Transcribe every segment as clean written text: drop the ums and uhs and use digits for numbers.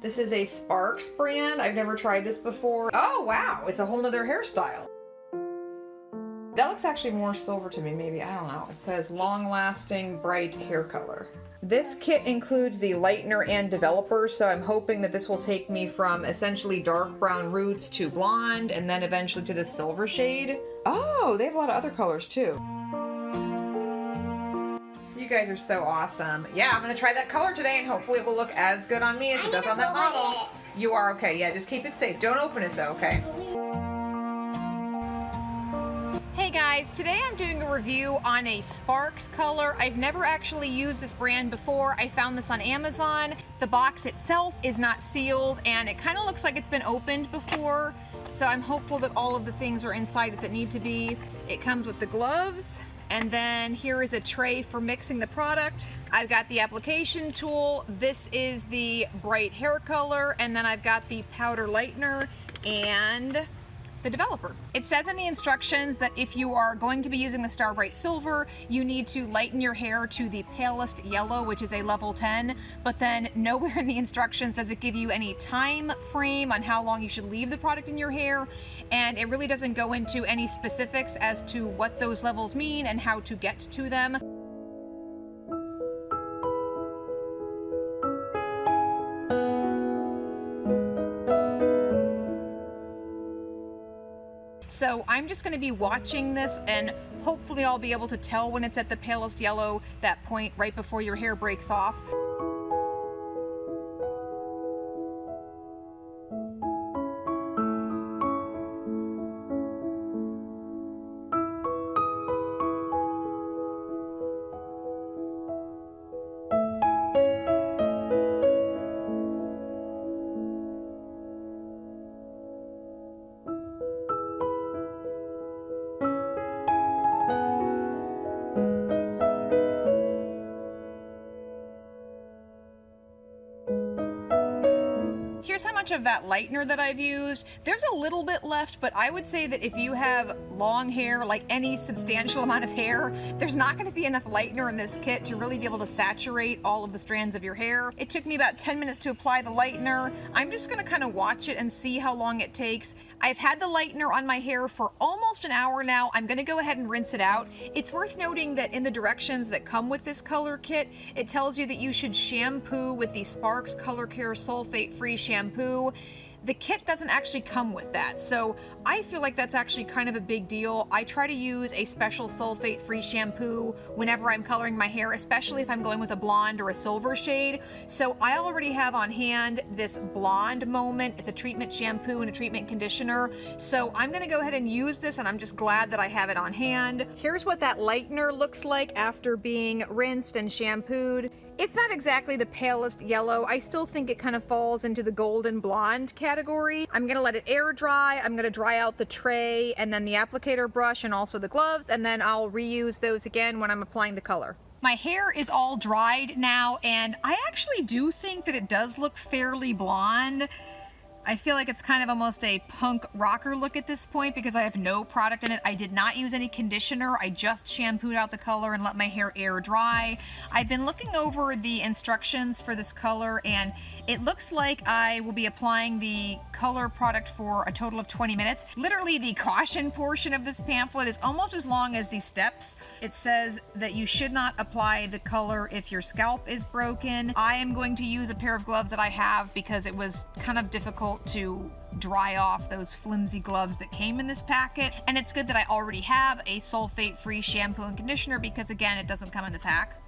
This is a Sparks brand. I've never tried this before. Oh wow, it's a whole nother hairstyle. That looks actually more silver to me, maybe, I don't know. It says long-lasting bright hair color. This kit includes the Lightener and Developer, so I'm hoping that this will take me from essentially dark brown roots to blonde, and then eventually to the silver shade. Oh, they have a lot of other colors too. You guys are so awesome. Yeah, I'm gonna try that color today, and hopefully it will look as good on me as it does on that model. You are okay, yeah, just keep it safe. Don't open it though, okay? Hey guys, today I'm doing a review on a Sparks color. I've never actually used this brand before. I found this on Amazon. The box itself is not sealed and it kind of looks like it's been opened before. So I'm hopeful that all of the things are inside it that need to be. It comes with the gloves, and then here is a tray for mixing the product. I've got the application tool. This is the bright hair color, and then I've got the powder lightener and the developer. It says in the instructions that if you are going to be using the Starbright Silver, you need to lighten your hair to the palest yellow, which is a level 10, but then nowhere in the instructions does it give you any time frame on how long you should leave the product in your hair, and it really doesn't go into any specifics as to what those levels mean and how to get to them. So I'm just going to be watching this, and hopefully I'll be able to tell when it's at the palest yellow, that point right before your hair breaks off. Here's how much of that lightener that I've used. There's a little bit left, but I would say that if you have long hair, like any substantial amount of hair, there's not going to be enough lightener in this kit to really be able to saturate all of the strands of your hair. It took me about 10 minutes to apply the lightener. I'm just going to kind of watch it and see how long it takes. I've had the lightener on my hair for almost an hour now. I'm going to go ahead and rinse it out. It's worth noting that in the directions that come with this color kit, it tells you that you should shampoo with the Sparks Color Care Sulfate-Free Shampoo. The kit doesn't actually come with that, so I feel like that's actually kind of a big deal. I try to use a special sulfate-free shampoo whenever I'm coloring my hair, especially if I'm going with a blonde or a silver shade. So I already have on hand this Blonde Moment. It's a treatment shampoo and a treatment conditioner. So I'm gonna go ahead and use this, and I'm just glad that I have it on hand. Here's what that lightener looks like after being rinsed and shampooed. It's not exactly the palest yellow. I still think it kind of falls into the golden blonde category. I'm gonna let it air dry. I'm gonna dry out the tray and then the applicator brush and also the gloves, and then I'll reuse those again when I'm applying the color. My hair is all dried now, and I actually do think that it does look fairly blonde. I feel like it's kind of almost a punk rocker look at this point because I have no product in it. I did not use any conditioner. I just shampooed out the color and let my hair air dry. I've been looking over the instructions for this color, and it looks like I will be applying the color product for a total of 20 minutes. Literally, the caution portion of this pamphlet is almost as long as the steps. It says that you should not apply the color if your scalp is broken. I am going to use a pair of gloves that I have because it was kind of difficult to dry off those flimsy gloves that came in this packet, and it's good that I already have a sulfate-free shampoo and conditioner because, again, it doesn't come in the pack.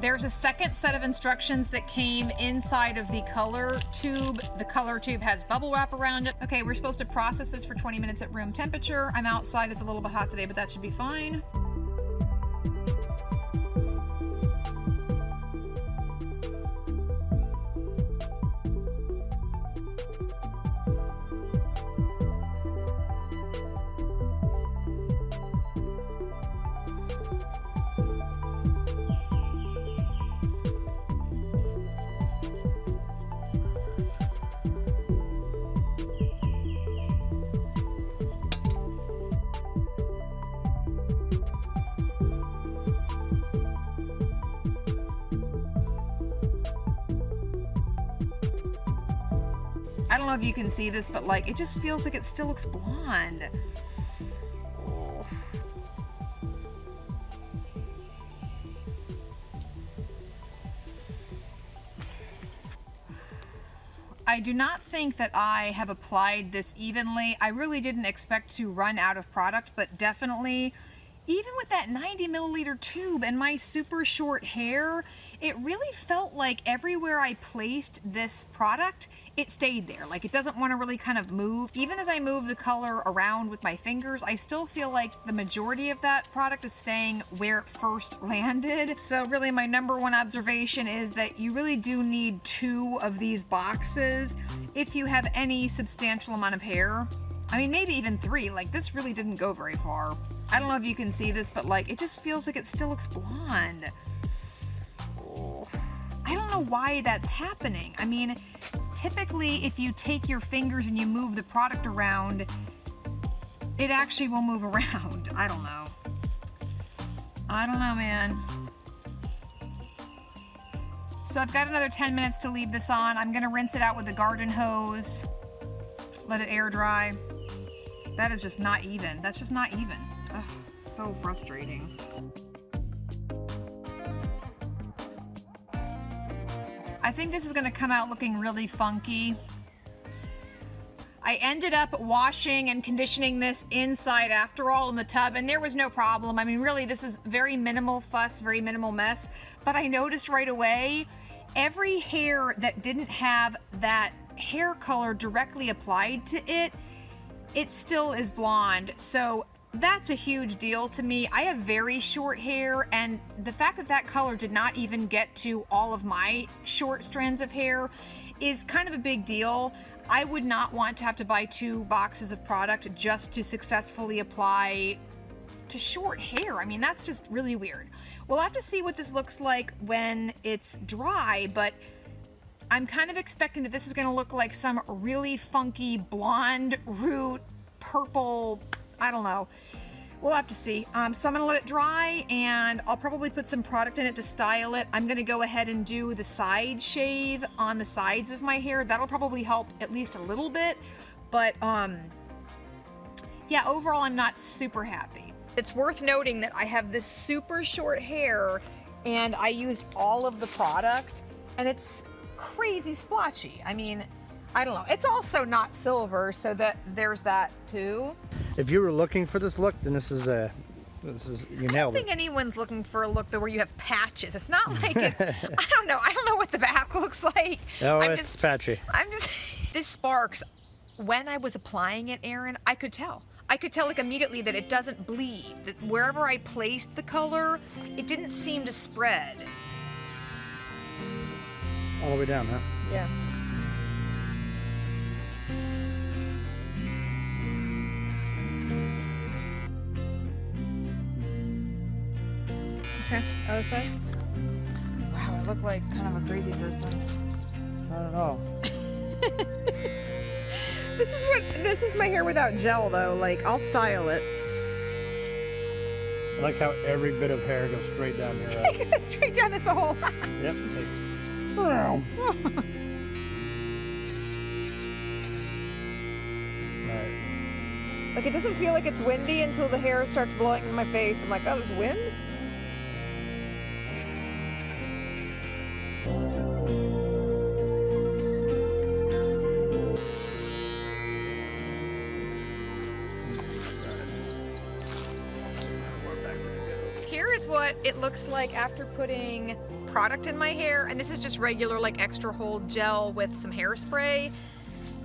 There's a second set of instructions that came inside of the color tube. The color tube has bubble wrap around it. Okay, we're supposed to process this for 20 minutes at room temperature. I'm outside, it's a little bit hot today, but that should be fine. don't know if you can see this, but like, it just feels like it still looks blonde. Oh. I do not think that I have applied this evenly. I really didn't expect to run out of product, but definitely, even with that 90 milliliter tube and my super short hair, it really felt like everywhere I placed this product, it stayed there. Like, it doesn't want to really kind of move. Even as I move the color around with my fingers, I still feel like the majority of that product is staying where it first landed. So really my number one observation is that you really do need 2 of these boxes if you have any substantial amount of hair. I mean, maybe even 3. Like, this really didn't go very far. I don't know if you can see this, but like, it just feels like it still looks blonde. Oh. I don't know why that's happening. I mean, typically if you take your fingers and you move the product around, it actually will move around. I don't know. I don't know, man. So I've got another 10 minutes to leave this on. I'm gonna rinse it out with a garden hose, let it air dry. That is just not even. That's just not even. Ugh, so frustrating. I think this is gonna come out looking really funky. I ended up washing and conditioning this inside after all in the tub, and there was no problem. I mean, really, this is very minimal fuss, very minimal mess, but I noticed right away, every hair that didn't have that hair color directly applied to it, it still is blonde. So that's a huge deal to me. I have very short hair, and the fact that that color did not even get to all of my short strands of hair is kind of a big deal. I would not want to have to buy 2 boxes of product just to successfully apply to short hair. I mean, that's just really weird. We'll have to see what this looks like when it's dry, but I'm kind of expecting that this is gonna look like some really funky blonde root purple, I don't know. We'll have to see. So I'm gonna let it dry, and I'll probably put some product in it to style it. I'm gonna go ahead and do the side shave on the sides of my hair. That'll probably help at least a little bit, but yeah, overall I'm not super happy. It's worth noting that I have this super short hair and I used all of the product, and it's crazy splotchy. I mean, I don't know. It's also not silver, so that there's that too. If you were looking for this look, then this is you nailed it. I don't think anyone's looking for a look though where you have patches. It's not like it's, I don't know what the back looks like. Oh, it's patchy. This sparks. When I was applying it, Aaron, I could tell like immediately that it doesn't bleed, that wherever I placed the color, it didn't seem to spread. All the way down, huh? Yeah. Okay, other side. Wow, I look like kind of a crazy person. Not at all. This is my hair without gel though. Like, I'll style it. I like how every bit of hair goes straight down here. It goes straight down this hole. Yep. Alright. Like, it doesn't feel like it's windy until the hair starts blowing in my face. I'm like, oh, there's wind? Here is what it looks like after putting product in my hair, and this is just regular like extra hold gel with some hairspray.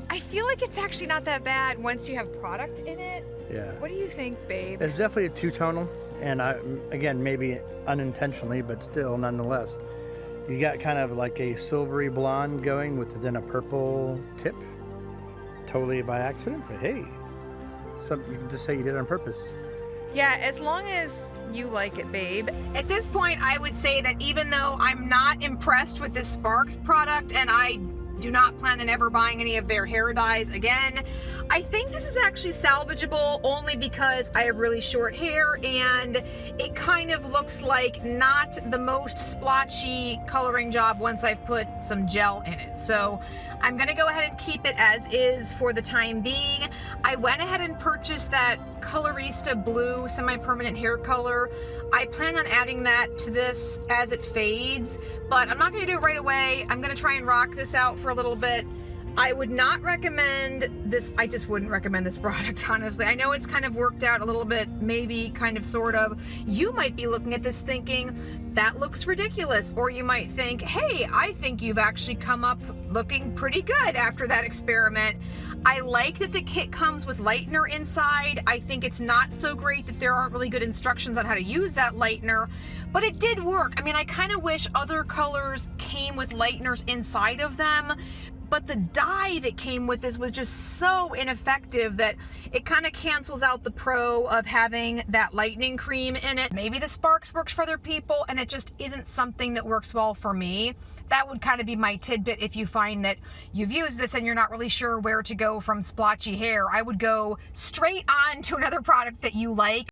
I feel like it's actually not that bad once you have product in it. Yeah. What do you think, babe? It's definitely a two-tonal, and again, maybe unintentionally, but still, nonetheless, you got kind of like a silvery blonde going with then a purple tip. Totally by accident, but hey, you can just say you did it on purpose. Yeah, as long as you like it, babe. At this point, I would say that even though I'm not impressed with this Sparks product, and I Do not plan on ever buying any of their hair dyes again. I think this is actually salvageable only because I have really short hair and it kind of looks like not the most splotchy coloring job once I've put some gel in it. So I'm gonna go ahead and keep it as is for the time being. I went ahead and purchased that Colorista Blue semi-permanent hair color. I plan on adding that to this as it fades, but I'm not gonna do it right away. I'm gonna try and rock this out for a little bit. I would not recommend this. I just wouldn't recommend this product, honestly. I know it's kind of worked out a little bit, maybe, kind of, sort of. You might be looking at this thinking, that looks ridiculous. Or you might think, hey, I think you've actually come up looking pretty good after that experiment. I like that the kit comes with lightener inside. I think it's not so great that there aren't really good instructions on how to use that lightener, but it did work. I mean, I kind of wish other colors came with lighteners inside of them, but the dye that came with this was just so ineffective that it kind of cancels out the pro of having that lightening cream in it. Maybe the sparks works for other people and it just isn't something that works well for me. That would kind of be my tidbit if you find that you've used this and you're not really sure where to go from splotchy hair. I would go straight on to another product that you like.